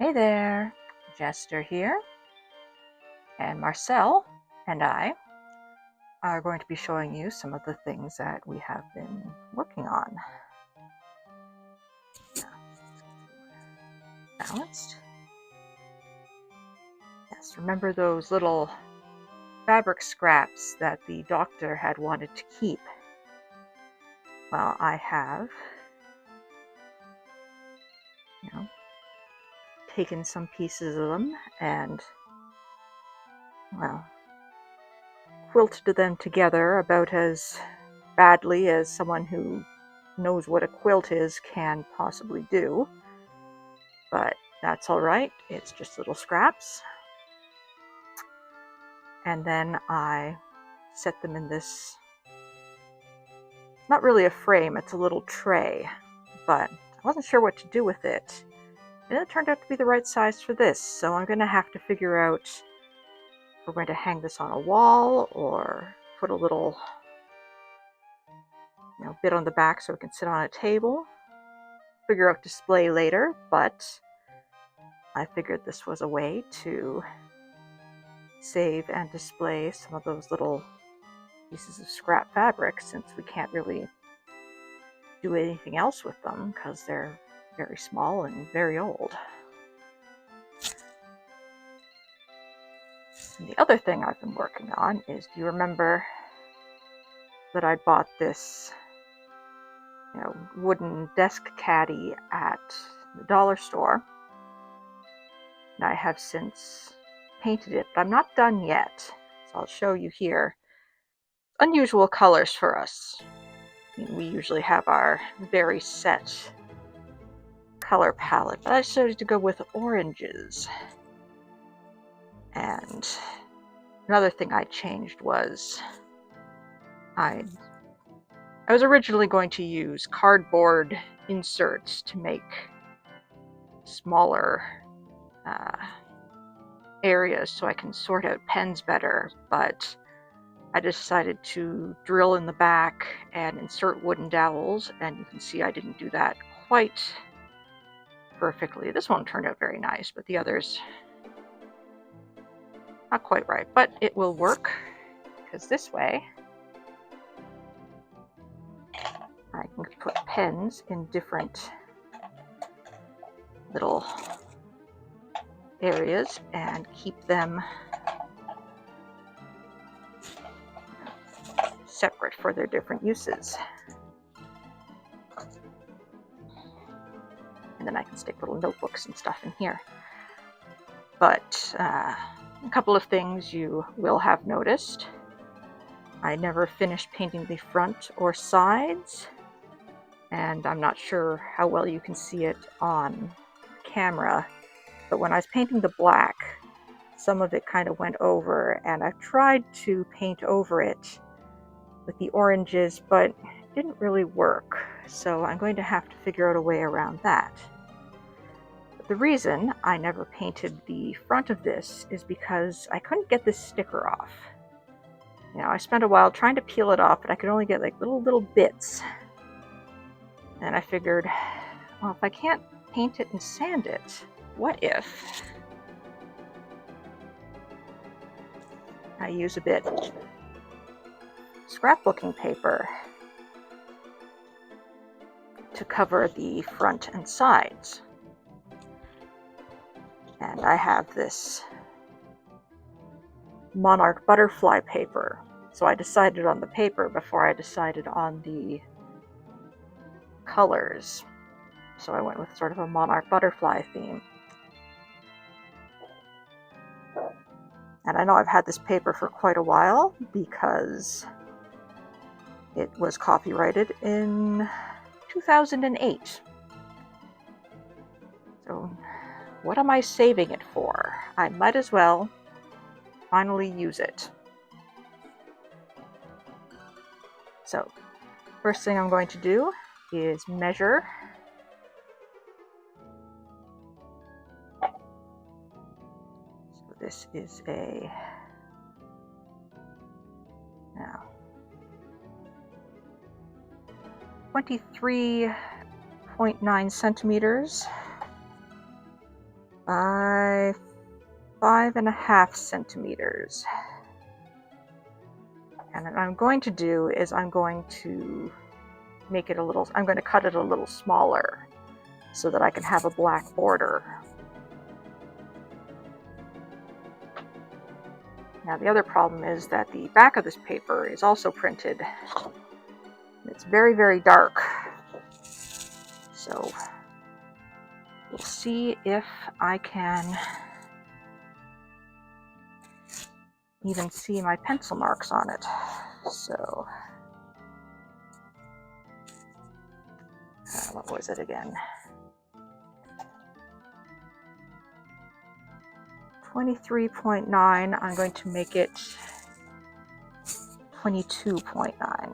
Hey there, Jester here, and Marcel and I are going to be showing you some of the things that we have been working on. Balanced. Yes, remember those little fabric scraps that the doctor had wanted to keep? Well, I have, taken some pieces of them and, well, quilted them together about as badly as someone who knows what a quilt is can possibly do. But that's all right, it's just little scraps. And then I set them in this, not really a frame, it's a little tray, but I wasn't sure what to do with it. And it turned out to be the right size for this, so I'm going to have to figure out if we're going to hang this on a wall or put a little bit on the back so it can sit on a table. Figure out display later, but I figured this was a way to save and display some of those little pieces of scrap fabric, since we can't really do anything else with them because they're very small and very old. And the other thing I've been working on is, do you remember that I bought this wooden desk caddy at the dollar store? And I have since painted it, but I'm not done yet. So I'll show you here. Unusual colors for us. We usually have our very set color palette, but I decided to go with oranges. And another thing I changed was I was originally going to use cardboard inserts to make smaller areas so I can sort out pens better, but I decided to drill in the back and insert wooden dowels, and you can see I didn't do that quite perfectly. This one turned out very nice, but the others not quite right, but it will work because this way I can put pens in different little areas and keep them separate for their different uses. And then I can stick little notebooks and stuff in here. But a couple of things you will have noticed. I never finished painting the front or sides, and I'm not sure how well you can see it on camera, but when I was painting the black, some of it kind of went over, and I've tried to paint over it with the oranges, but it didn't really work, so I'm going to have to figure out a way around that. But the reason I never painted the front of this is because I couldn't get this sticker off. I spent a while trying to peel it off, but I could only get like little bits. And I figured, well, if I can't paint it and sand it, what if I use a bit of scrapbooking paper to cover the front and sides? And I have this monarch butterfly paper. So I decided on the paper before I decided on the colors. So I went with sort of a monarch butterfly theme. And I know I've had this paper for quite a while because it was copyrighted in 2008. So what am I saving it for? I might as well finally use it. So first thing I'm going to do is measure. So this is a 23.9 centimeters by 5.5 centimeters. And what I'm going to do is I'm going to cut it a little smaller so that I can have a black border. Now the other problem is that the back of this paper is also printed. It's very, very dark. So we'll see if I can even see my pencil marks on it. So, what was it again? 23.9, I'm going to make it 22.9.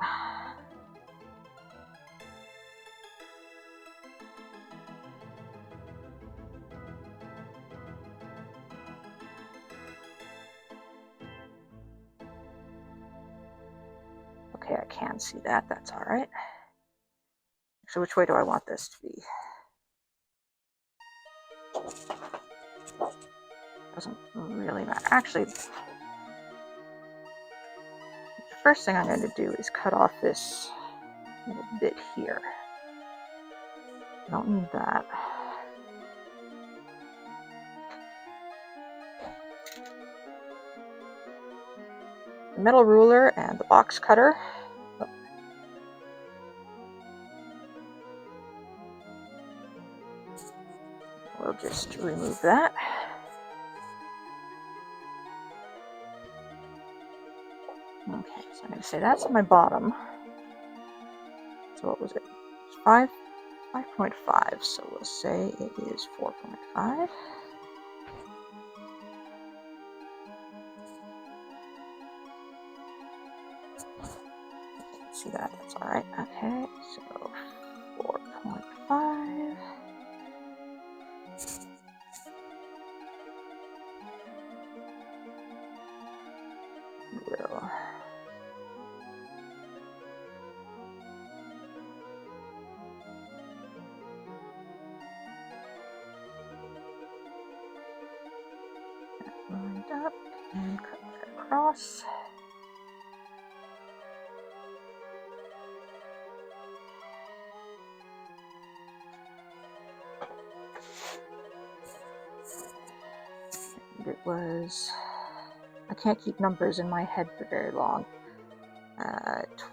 Okay, I can see that, that's all right. So which way do I want this to be? Doesn't really matter. Actually, the first thing I'm going to do is cut off this little bit here. I don't need that. The metal ruler and the box cutter. We'll just remove that. Okay, so I'm going to say that's my bottom. So what was it? 5.5. So we'll say it is 4.5. See that? That's all right. Okay, so 4.5. We'll lined up and cut that across. And it was, I can't keep numbers in my head for very long.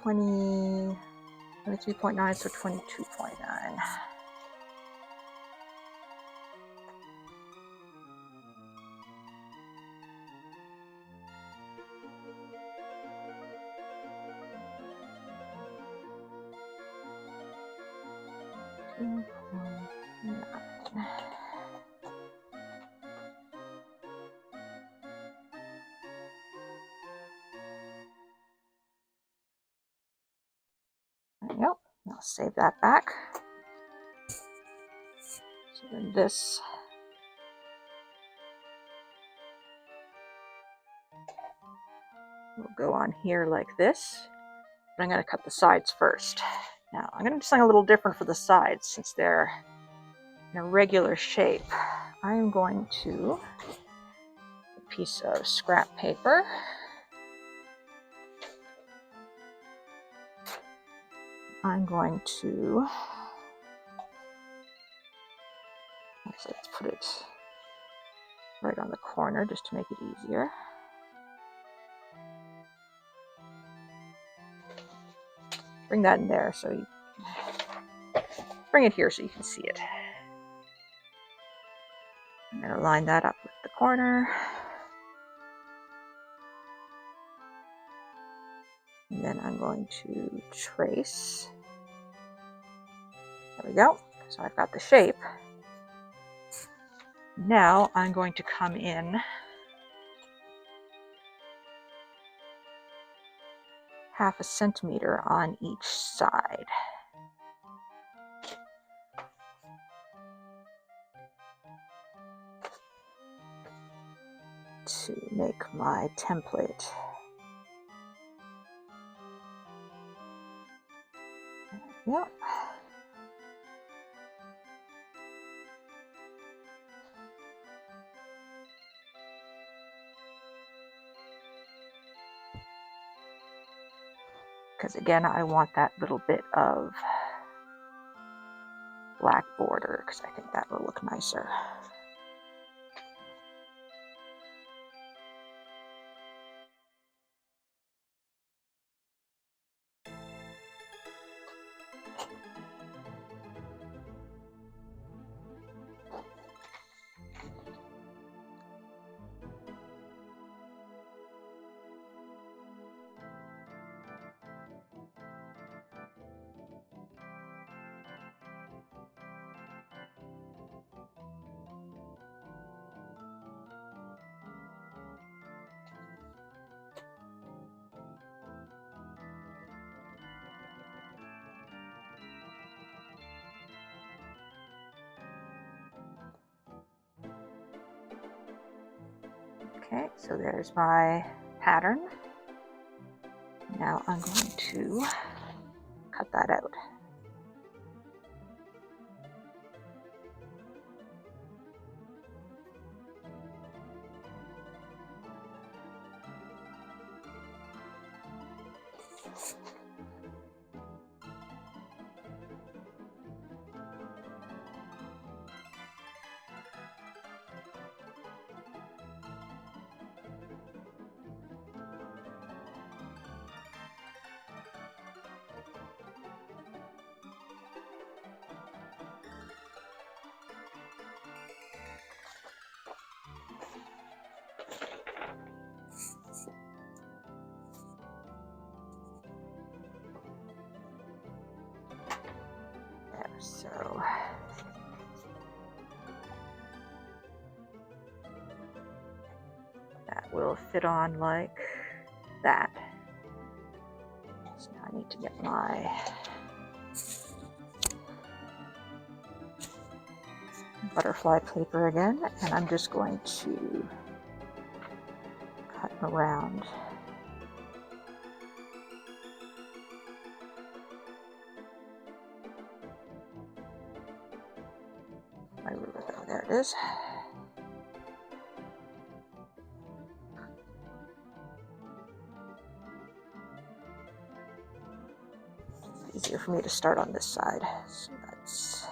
23.9, so 22.9. There we go. I'll save that back. So then this will go on here like this. But I'm going to cut the sides first. Now, I'm going to do something a little different for the sides since they're in a regular shape. I am going to a piece of scrap paper. I'm going to, let's put it right on the corner just to make it easier. Bring that in there so you bring it here so you can see it. I'm going to line that up with the corner. And then I'm going to trace. There we go. So I've got the shape. Now I'm going to come in half a centimeter on each side. To make my template. Yep. because again, I want that little bit of black border because I think that will look nicer. Okay, so there's my pattern. Now I'm going to cut that out. So that will fit on like that. So now I need to get my butterfly paper again, and I'm just going to cut around. My ruler, though, there it is. It's easier for me to start on this side, so that's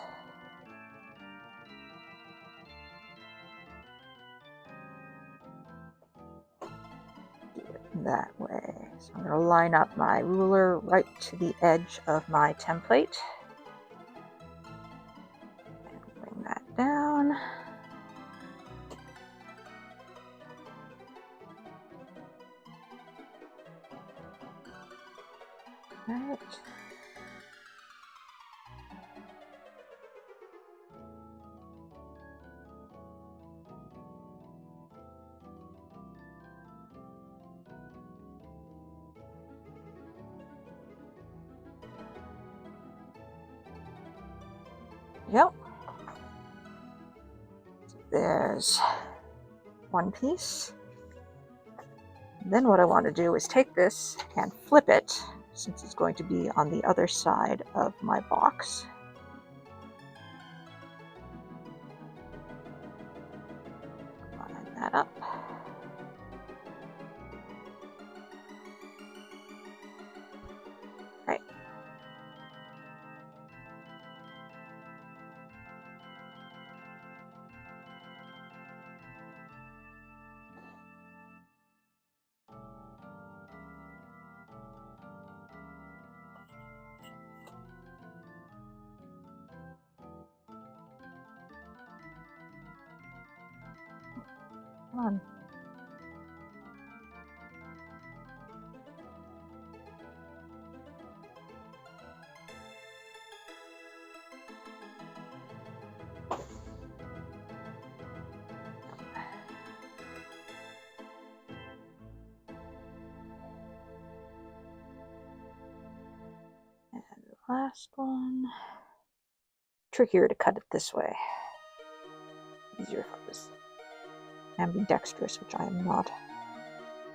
do it that way. So I'm going to line up my ruler right to the edge of my template. Bring that down. Right. Yep. So there's one piece. Then what I want to do is take this and flip it, since it's going to be on the other side of my box. Line that up. Right. Come on. And the last one. Trickier to cut it this way. Easier if I was ambidextrous, which I am not.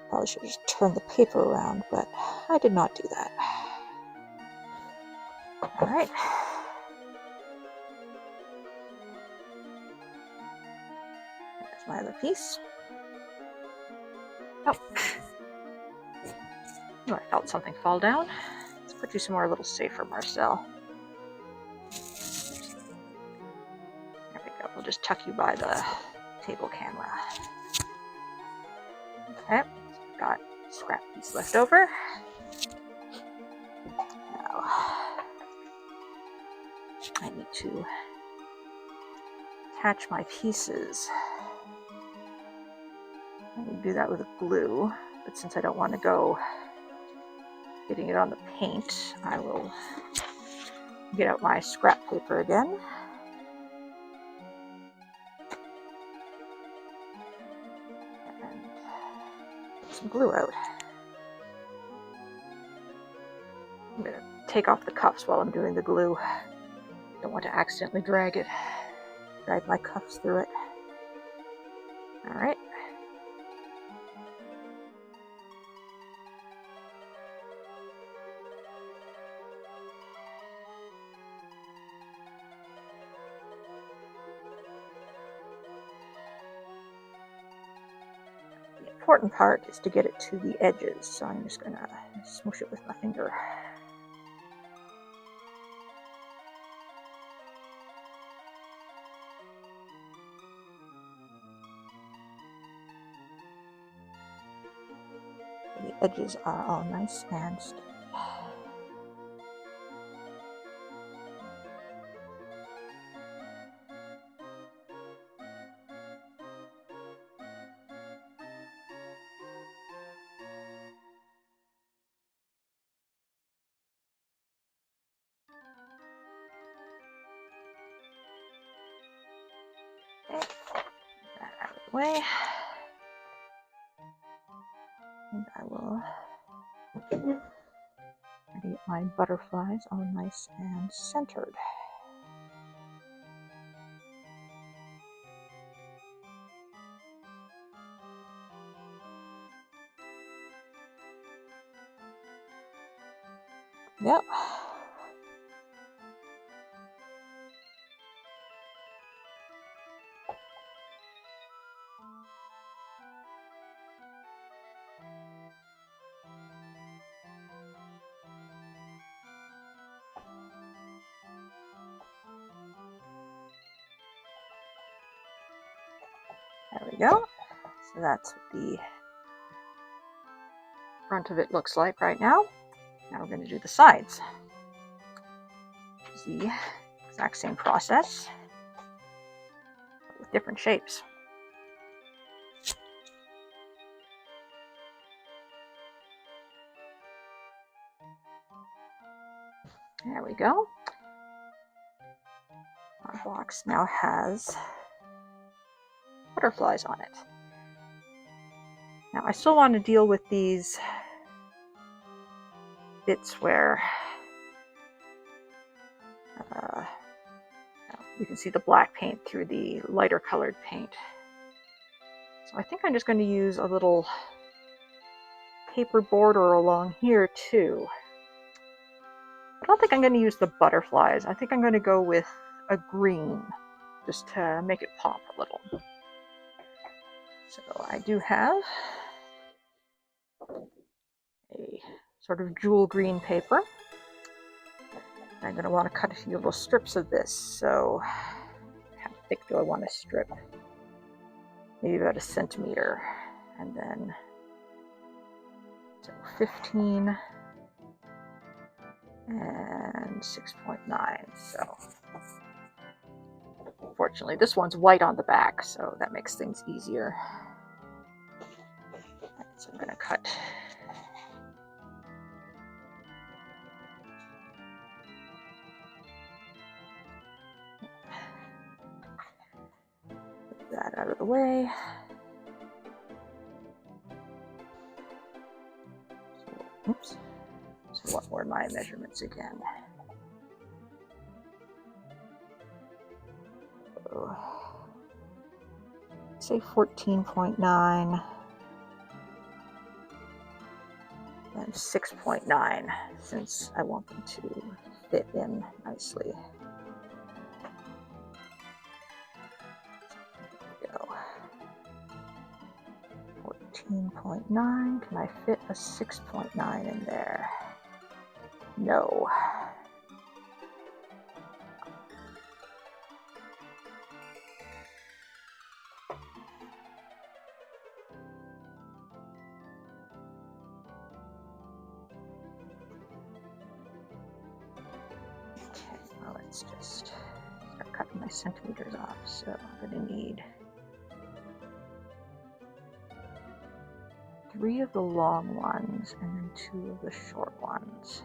Probably should have just turned the paper around, but I did not do that. All right. There's my other piece. Oh, I felt something fall down. put you somewhere a little safer, Marcel. There we go. We'll just tuck you by the table camera. Okay, got a scrap piece left over. Now, I need to attach my pieces. I would do that with glue, but since I don't want to go getting it on the paint, I will get out my scrap paper again. And get some glue out. I'm going to take off the cuffs while I'm doing the glue. Don't want to accidentally drag my cuffs through it. All right. The important part is to get it to the edges, so I'm just going to smoosh it with my finger. The edges are all nice and sticky. Okay, get that out of the way. And I will get my butterflies all nice and centered. Yep. There we go. So that's what the front of it looks like right now. Now we're going to do the sides. It's the exact same process, but with different shapes. There we go. Our box now has butterflies on it. Now I still want to deal with these bits where you can see the black paint through the lighter colored paint. So I think I'm just going to use a little paper border along here too. I don't think I'm going to use the butterflies. I think I'm going to go with a green just to make it pop a little. So I do have a sort of jewel green paper. I'm going to want to cut a few little strips of this. So how thick do I want to strip? Maybe about 1 centimeter. And then, so 15 and 6.9. So fortunately this one's white on the back, so that makes things easier. Right, so I'm going to cut that out of the way. So, oops. So what were my measurements again? So, say 14.9 and 6.9, since I want them to fit in nicely. 14.9. Can I fit a 6.9 in there? No. Okay, well, let's just start cutting my centimeters off. So I'm going to need 3 of the long ones and then 2 of the short ones.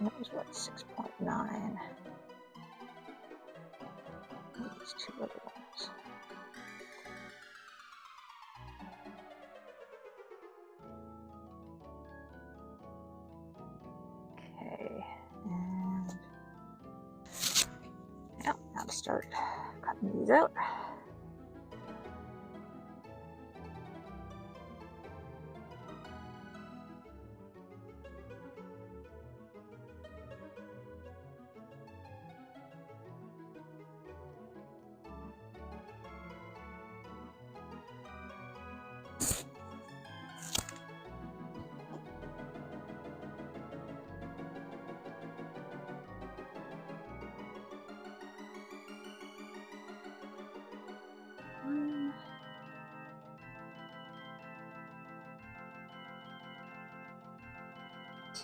That was what, 6.9. These 2 other ones. Okay, and yeah, now to start cutting these out.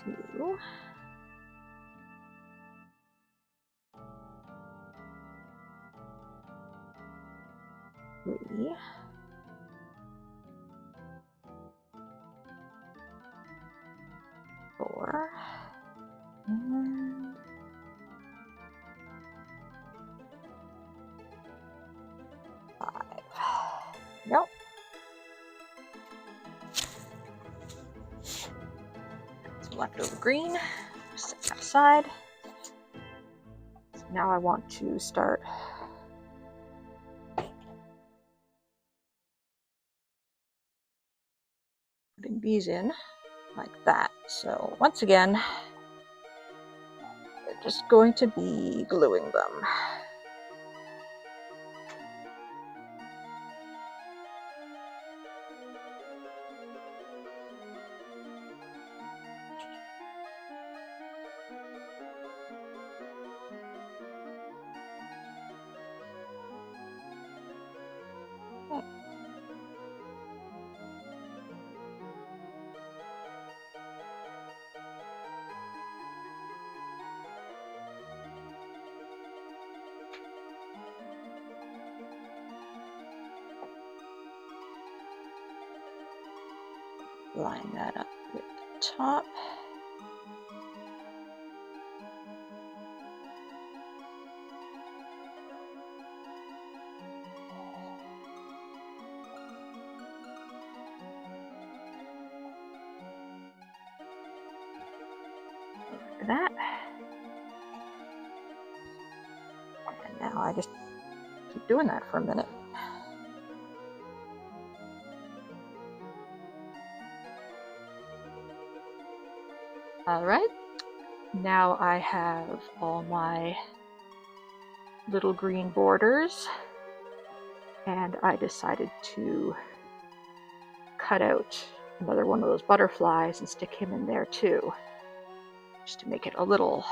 Two. 3. 4. And 5. Nope. Some leftover green. Set that aside. So now I want to start putting these in like that. So once again, we're just going to be gluing them. Line that up with the top. Like that. And now I just keep doing that for a minute. Alright, now I have all my little green borders, and I decided to cut out another one of those butterflies and stick him in there too, just to make it a little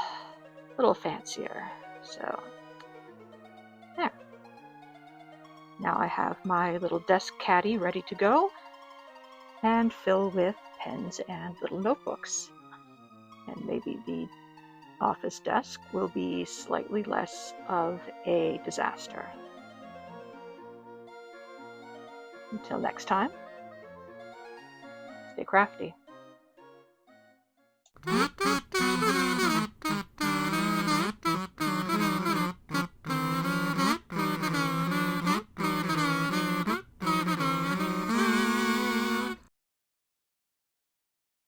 fancier. So there. Now I have my little desk caddy ready to go and fill with pens and little notebooks. And maybe the office desk will be slightly less of a disaster. Until next time, stay crafty.